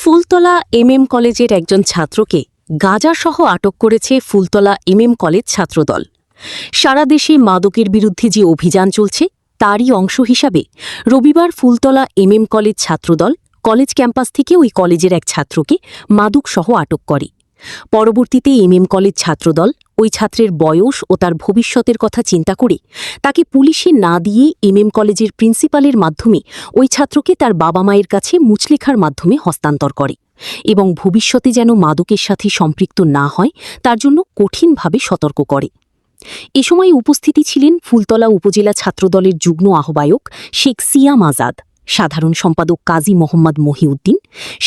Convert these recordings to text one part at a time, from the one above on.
ফুলতলা কলেজের একজন ছাত্রকে গাঁজাসহ আটক করেছে ফুলতলা কলেজ ছাত্রদল। সারা দেশে মাদকের বিরুদ্ধে যে অভিযান চলছে তারই অংশ হিসাবে রবিবার ফুলতলা কলেজ ছাত্রদল কলেজ ক্যাম্পাস থেকে ওই কলেজের এক ছাত্রকে মাদকসহ আটক করে। পরবর্তীতে কলেজ ছাত্রদল ওই ছাত্রের বয়স ও তার ভবিষ্যতের কথা চিন্তা করে তাকে পুলিশে না দিয়ে কলেজের প্রিন্সিপালের মাধ্যমে ওই ছাত্রকে তার বাবা মায়ের কাছে মুচলেখার মাধ্যমে হস্তান্তর করে এবং ভবিষ্যতে যেন মাদকের সাথে সম্পৃক্ত না হয় তার জন্য কঠিনভাবে সতর্ক করে। এ সময় উপস্থিতি ছিলেন ফুলতলা উপজেলা ছাত্রদলের যুগ্ম আহ্বায়ক শেখ সিয়াম আজাদ, সাধারণ সম্পাদক কাজী মোহাম্মদ মহিউদ্দিন,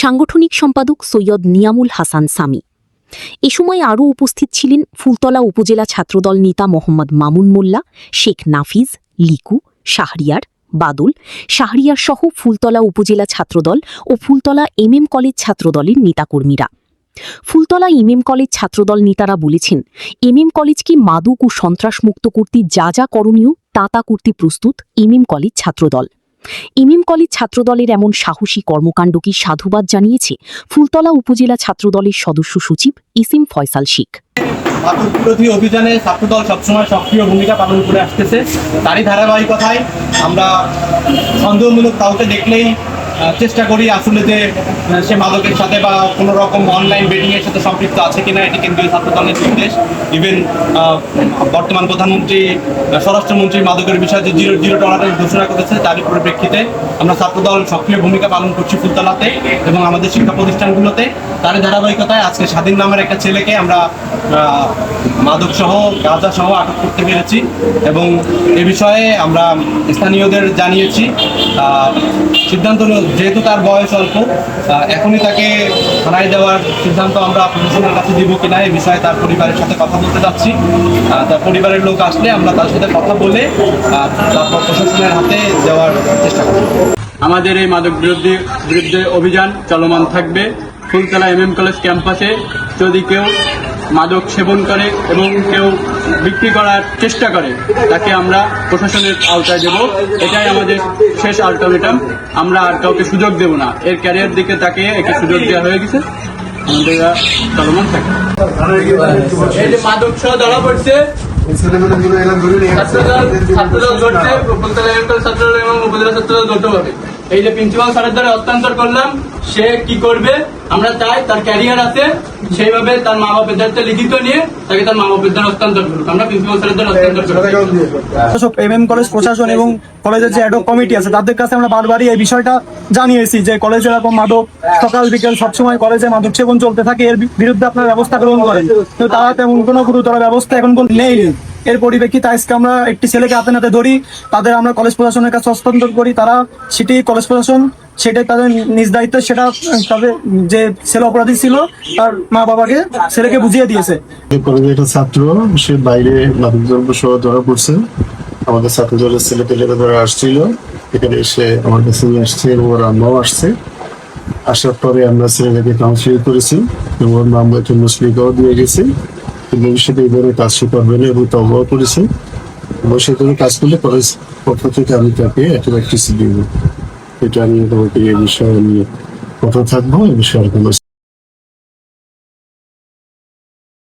সাংগঠনিক সম্পাদক সৈয়দ নিয়ামুল হাসান সামি। এ সময় আরও উপস্থিত ছিলেন ফুলতলা উপজেলা ছাত্রদল নেতা মোহাম্মদ মামুন মোল্লা, শেখ নাফিজ, লিকু, শাহরিয়ার, বাদল, শাহরিয়ার সহ ফুলতলা উপজেলা ছাত্রদল ও ফুলতলা কলেজ ছাত্রদলের নেতাকর্মীরা। ফুলতলা কলেজ ছাত্রদল নেতারা বলেছেন, কলেজকে মাদক ও সন্ত্রাসমুক্ত করতে যা যা করণীয় তা করতে প্রস্তুত কলেজ ছাত্রদল। কলেজ ছাত্রদলের এমন সাহসী কর্মকাণ্ডকে সাধুবাদ জানিয়েছে ফুলতলা উপজেলা ছাত্রদলের সদস্য সচিব ইসিম ফয়সাল শেখ। মাদক বিরোধী অভিযানে ছাত্রদল সবসময় সক্রিয় ভূমিকা পালন করে আসতেছে। তারই ধারাবাহিকতায় আমরা সন্দেহমূলক কাউকে দেখলেই চেষ্টা করি আসলে যে সে মাদকের সাথে বা কোনো রকম অনলাইন বেটিংয়ের সাথে সম্পৃক্ত আছে কিনা, এটি কেন্দ্রীয় ছাত্রদলের নির্দেশ। ইভেন বর্তমান প্রধানমন্ত্রী, স্বরাষ্ট্রমন্ত্রী মাদকের বিষয়ে যে জিরো টলারেন্স ঘোষণা করেছে তারই পরিপ্রেক্ষিতে আমরা ছাত্রদল সক্রিয় ভূমিকা পালন করছি ফুলতলাতে এবং আমাদের শিক্ষা প্রতিষ্ঠানগুলোতে। তারই ধারাবাহিকতায় আজকে স্বাধীন নামের একটা ছেলেকে আমরা মাদকসহ গাঁজাসহ আটক করতে পেরেছি এবং এ বিষয়ে আমরা স্থানীয়দের জানিয়েছি। সিদ্ধান্ত যেহেতু তার বয়স অল্প, এখনই তাকে থানায় দেওয়ার সিদ্ধান্ত আমরা প্রশাসনের কাছে দিব কিনা এই বিষয়ে তার পরিবারের সাথে কথা বলতে যাচ্ছি। তার পরিবারের লোক আসলে আমরা তার সাথে কথা বলে তারপর প্রশাসনের হাতে দেওয়ার চেষ্টা করব। আমাদের এই মাদক বিরুদ্ধে অভিযান চলমান থাকবে। ফুলতলা কলেজ ক্যাম্পাসে যদি কেউ মাদক সেবন করে এবং কেউ বিক্রি করার চেষ্টা করে তাকে আমরা প্রশাসনের আওতায় দেব। এটাই আমাদের শেষ আলটিমেটাম। আমরা আর কাউকে সুযোগ দেব না। এর ক্যারিয়ার দিকে তাকে একটা সুযোগ দেওয়া হয়ে গেছে, আমাদের চলমান থাকে। এই যে মাদক সহ ধরা পড়ছে ছাত্রদল ধরছে, ফুলতলা ছাত্রদল এবং উপজেলা ছাত্রদল ধরতে হবে। এই যে প্রিন্সিপাল স্যারের দ্বারা হস্তান্তর করলাম, সে কি করবে আমরা চাই, তার ক্যারিয়ার আছে সেইভাবে তার মা বাপের দায়িত্ব লিখিত নিয়ে তাকে তার মা বাপের দ্বারা হস্তান্তর করুক। আমরা প্রিন্সিপাল স্যারের দ্বারা হস্তান্তর করব। কলেজ প্রশাসন এবং কলেজের যে অ্যাডহক কমিটি আছে তাদের কাছে আমরা বারবারই এই বিষয়টা জানিয়েছি যে কলেজে এরকম মাদক সকাল বিকেল সবসময় কলেজে মাদক সেবন চলতে থাকে, এর বিরুদ্ধে আপনারা ব্যবস্থা গ্রহণ করেন, কিন্তু তারা তেমন কোনো গুরুতর ব্যবস্থা এখন নেই। এর পরিপ্রেক্ষিতে আজকে আমরা একটি ছেলেকে হাতে নাতে ধরি, তাদের আমরা কলেজ প্রশাসনের কাছে হস্তান্তর করি। তারা সেটি কলেজ প্রশাসন সেটাই তাদের নিজ দায়িত্ব, সেটা তাদের যে ছেলে অপরাধী ছিল তার মা বাবাকে ছেলেকে বুঝিয়ে দিয়েছে। কলেজের একটা ছাত্র সে বাইরে মাদকদ্রব্য সহ ধরা পড়ছে। আমাদের ছাত্রদলের ছেলে পেলেরা ধরা আসছিল, এখানে এসে আমার কাছে নিয়ে আসছে এবং ওর আম্মাও আসছে। আসার পরে আমরা ছেলেটাকে কাউন্সিলিং করেছি এবং ওর মা একটা মুসলিকাও দিয়ে গেছি। ভবিষ্যতে এই ধরনের কাজ সে করবে না এবং তবাও করেছে এবং সে ধরনের কাজ করলে কলেজ পক্ষ থেকে আমি তাকে একটা দিব। এটা নিয়ে তোমাকে এই বিষয়ে নিয়ে কথা থাকবো, এই বিষয়ে